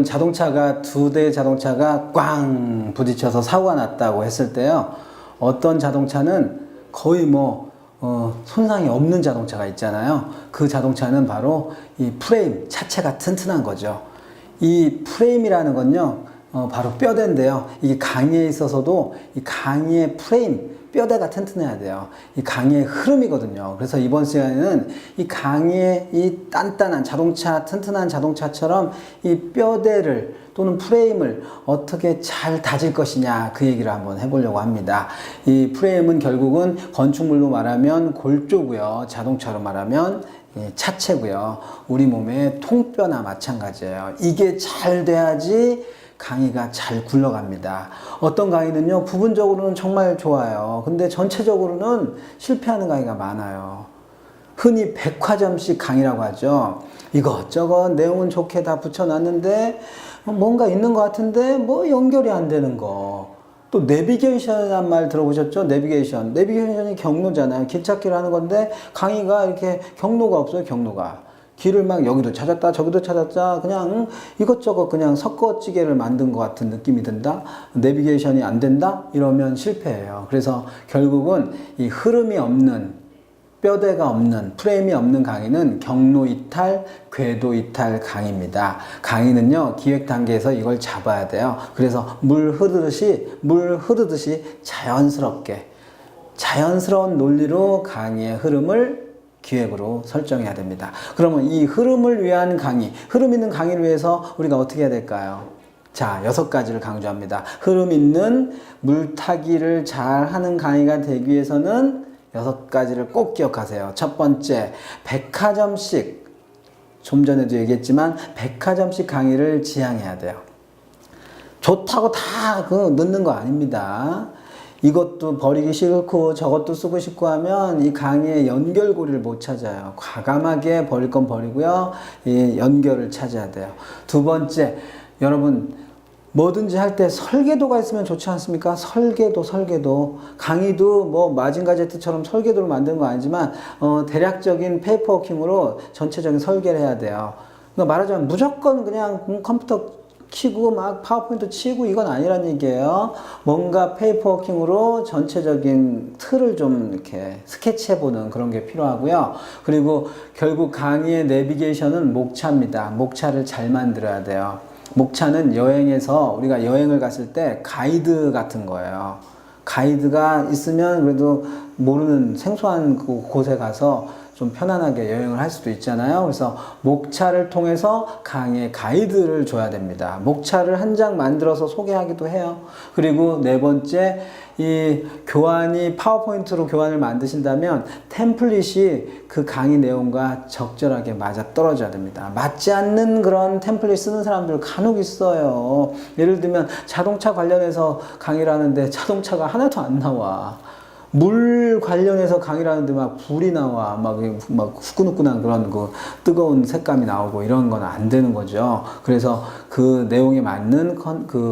여러분 자동차가 두 대의 자동차가 꽝 부딪혀서 사고가 났다고 했을 때요. 어떤 자동차는 거의 손상이 없는 자동차가 있잖아요. 그 자동차는 바로 이 프레임 자체가 튼튼한 거죠. 이 프레임이라는 건요, 바로 뼈대인데요. 이게 강의에 있어서도 이 강의의 프레임, 뼈대가 튼튼해야 돼요. 이 강의의 흐름이거든요. 그래서 이번 시간에는 이 강의의 이 단단한 자동차, 튼튼한 자동차처럼 이 뼈대를 또는 프레임을 어떻게 잘 다질 것이냐, 그 얘기를 한번 해보려고 합니다. 이 프레임은 결국은 건축물로 말하면 골조고요. 자동차로 말하면 차체고요. 우리 몸의 통뼈나 마찬가지예요. 이게 잘 돼야지 강의가 잘 굴러갑니다. 어떤 강의는요, 부분적으로는 정말 좋아요. 근데 전체적으로는 실패하는 강의가 많아요. 흔히 백화점식 강의라고 하죠. 이것저것 내용은 좋게 다 붙여놨는데 뭔가 있는 것 같은데 연결이 안 되는 거. 또 내비게이션이라는 말 들어보셨죠? 내비게이션. 내비게이션이 경로잖아요. 길 찾기를 하는 건데 강의가 이렇게 경로가 없어요. 경로가. 길을 막 여기도 찾았다 저기도 찾았다 그냥 이것저것 그냥 섞어찌개를 만든 것 같은 느낌이 든다. 내비게이션이 안 된다 이러면 실패해요. 그래서 결국은 이 흐름이 없는, 뼈대가 없는, 프레임이 없는 강의는 경로 이탈, 궤도 이탈 강의입니다. 강의는요, 기획 단계에서 이걸 잡아야 돼요. 그래서 물 흐르듯이 자연스러운 논리로 강의의 흐름을 기획으로 설정해야 됩니다. 그러면 이 흐름을 위한 강의, 흐름 있는 강의를 위해서 우리가 어떻게 해야 될까요? 자, 6가지를 강조합니다. 흐름 있는 물타기를 잘 하는 강의가 되기 위해서는 6가지를 꼭 기억하세요. 첫 번째, 백화점식, 좀 전에도 얘기했지만 백화점식 강의를 지향해야 돼요. 좋다고 다 넣는 거 아닙니다. 이것도 버리기 싫고 저것도 쓰고 싶고 하면 이 강의의 연결고리를 못 찾아요. 과감하게 버릴 건 버리고요. 이 연결을 찾아야 돼요. 두 번째, 여러분 뭐든지 할 때 설계도가 있으면 좋지 않습니까? 설계도. 강의도 마징가제트처럼 설계도를 만드는 거 아니지만 대략적인 페이퍼워킹으로 전체적인 설계를 해야 돼요. 그러니까 말하자면 무조건 그냥 컴퓨터 키고 막 파워포인트 치고 이건 아니란 얘기예요. 뭔가 페이퍼워킹으로 전체적인 틀을 좀 이렇게 스케치해보는 그런 게 필요하고요. 그리고 결국 강의의 내비게이션은 목차입니다. 목차를 잘 만들어야 돼요. 목차는 여행에서 우리가 여행을 갔을 때 가이드 같은 거예요. 가이드가 있으면 그래도 모르는 생소한 곳에 가서 좀 편안하게 여행을 할 수도 있잖아요. 그래서 목차를 통해서 강의의 가이드를 줘야 됩니다. 목차를 한 장 만들어서 소개하기도 해요. 그리고 네 번째, 이 교환이 파워포인트로 교환을 만드신다면 템플릿이 그 강의 내용과 적절하게 맞아 떨어져야 됩니다. 맞지 않는 그런 템플릿 쓰는 사람들 간혹 있어요. 예를 들면 자동차 관련해서 강의를 하는데 자동차가 하나도 안 나와. 물 관련해서 강의를 하는데 막 불이 나와. 막 후끈후끈한 그런 뜨거운 색감이 나오고 이런 건 안 되는 거죠. 그래서 그 내용에 맞는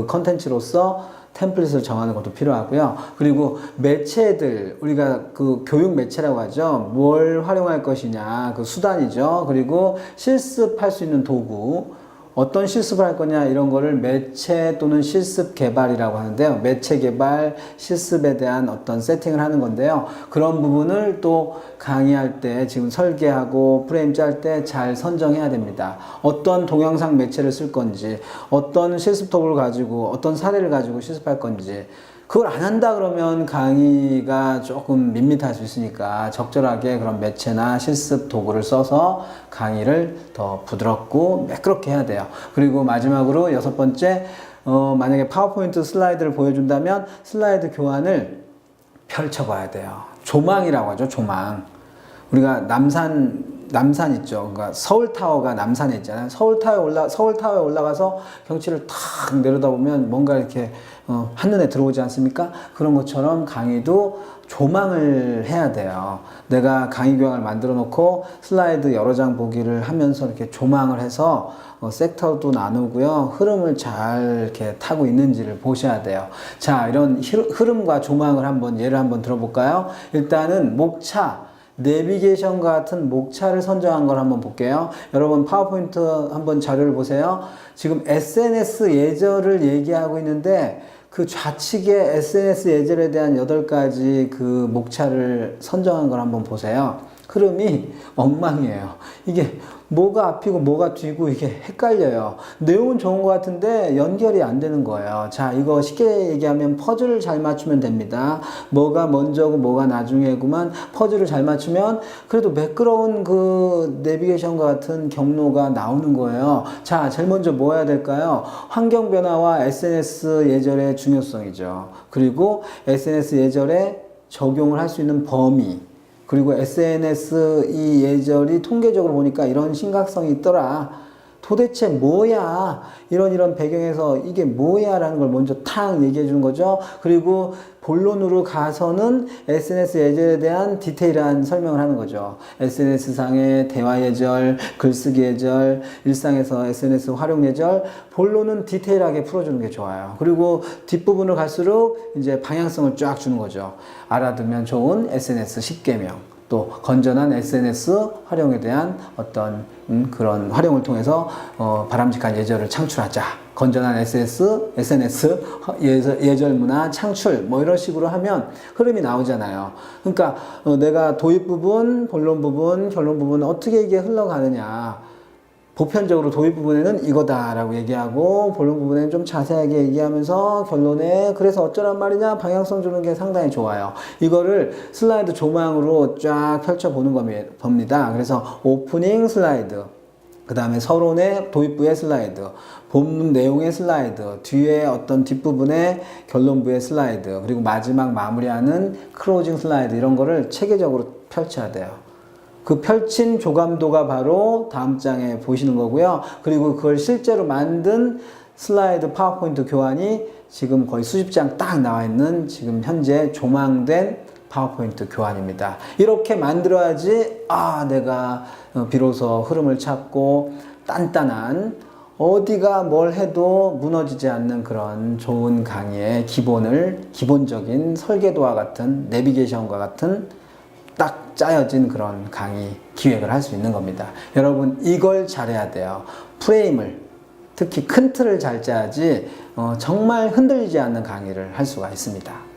컨텐츠로서 템플릿을 정하는 것도 필요하고요. 그리고 매체들, 우리가 교육 매체라고 하죠. 뭘 활용할 것이냐, 수단이죠. 그리고 실습할 수 있는 도구, 어떤 실습을 할 거냐 이런 거를 매체 또는 실습 개발이라고 하는데요. 매체 개발, 실습에 대한 어떤 세팅을 하는 건데요. 그런 부분을 또 강의할 때 지금 설계하고 프레임 짤 때 잘 선정해야 됩니다. 어떤 동영상 매체를 쓸 건지, 어떤 실습 도구를 가지고, 어떤 사례를 가지고 실습할 건지, 그걸 안 한다 그러면 강의가 조금 밋밋할 수 있으니까 적절하게 그런 매체나 실습 도구를 써서 강의를 더 부드럽고 매끄럽게 해야 돼요. 그리고 마지막으로 6번째, 만약에 파워포인트 슬라이드를 보여준다면 슬라이드 교환을 펼쳐봐야 돼요. 조망이라고 하죠. 조망. 우리가 남산 있죠. 그러니까 서울타워가 남산에 있잖아요. 서울타워에 올라가서 경치를 탁 내려다보면 뭔가 이렇게 한눈에 들어오지 않습니까? 그런 것처럼 강의도 조망을 해야 돼요. 내가 강의 교양을 만들어 놓고 슬라이드 여러 장 보기를 하면서 이렇게 조망을 해서 섹터도 나누고요. 흐름을 잘 이렇게 타고 있는지를 보셔야 돼요. 자, 이런 흐름과 조망을 예를 한번 들어볼까요? 일단은 목차, 내비게이션과 같은 목차를 선정한 걸 한번 볼게요. 여러분 파워포인트 한번 자료를 보세요. 지금 SNS 예절을 얘기하고 있는데 그 좌측에 SNS 예절에 대한 8가지 그 목차를 선정한 걸 한번 보세요. 흐름이 엉망이에요. 이게 뭐가 앞이고 뭐가 뒤고 이게 헷갈려요. 내용은 좋은 것 같은데 연결이 안 되는 거예요. 자, 이거 쉽게 얘기하면 퍼즐을 잘 맞추면 됩니다. 뭐가 먼저고 뭐가 나중에구만 퍼즐을 잘 맞추면 그래도 매끄러운 그 내비게이션과 같은 경로가 나오는 거예요. 자, 제일 먼저 뭐 해야 될까요? 환경 변화와 SNS 예절의 중요성이죠. 그리고 SNS 예절에 적용을 할 수 있는 범위, 그리고 SNS 이 예절이 통계적으로 보니까 이런 심각성이 있더라. 도대체 뭐야? 이런 배경에서 이게 뭐야? 라는 걸 먼저 탁 얘기해 주는 거죠. 그리고 본론으로 가서는 SNS 예절에 대한 디테일한 설명을 하는 거죠. SNS상의 대화 예절, 글쓰기 예절, 일상에서 SNS 활용 예절, 본론은 디테일하게 풀어주는 게 좋아요. 그리고 뒷부분을 갈수록 이제 방향성을 쫙 주는 거죠. 알아두면 좋은 SNS 10개명. 또 건전한 SNS 활용에 대한 어떤 그런 활용을 통해서 바람직한 예절을 창출하자. 건전한 SNS 예절 문화 창출 뭐 이런 식으로 하면 흐름이 나오잖아요. 그러니까 내가 도입 부분, 본론 부분, 결론 부분 어떻게 이게 흘러가느냐. 보편적으로 도입 부분에는 이거다라고 얘기하고 본론 부분에는 좀 자세하게 얘기하면서 결론에 그래서 어쩌란 말이냐 방향성 주는 게 상당히 좋아요. 이거를 슬라이드 조망으로 쫙 펼쳐보는 겁니다. 그래서 오프닝 슬라이드, 그 다음에 서론의 도입부의 슬라이드, 본문 내용의 슬라이드, 뒤에 어떤 뒷부분의 결론부의 슬라이드, 그리고 마지막 마무리하는 클로징 슬라이드 이런 거를 체계적으로 펼쳐야 돼요. 그 펼친 조감도가 바로 다음 장에 보시는 거고요. 그리고 그걸 실제로 만든 슬라이드 파워포인트 교환이 지금 거의 수십 장 딱 나와 있는 지금 현재 조망된 파워포인트 교환입니다. 이렇게 만들어야지 내가 비로소 흐름을 찾고 단단한 어디가 뭘 해도 무너지지 않는 그런 좋은 강의의 기본적인 설계도와 같은 내비게이션과 같은 딱 짜여진 그런 강의 기획을 할 수 있는 겁니다. 여러분 이걸 잘해야 돼요. 프레임을 특히 큰 틀을 잘 짜야지 정말 흔들리지 않는 강의를 할 수가 있습니다.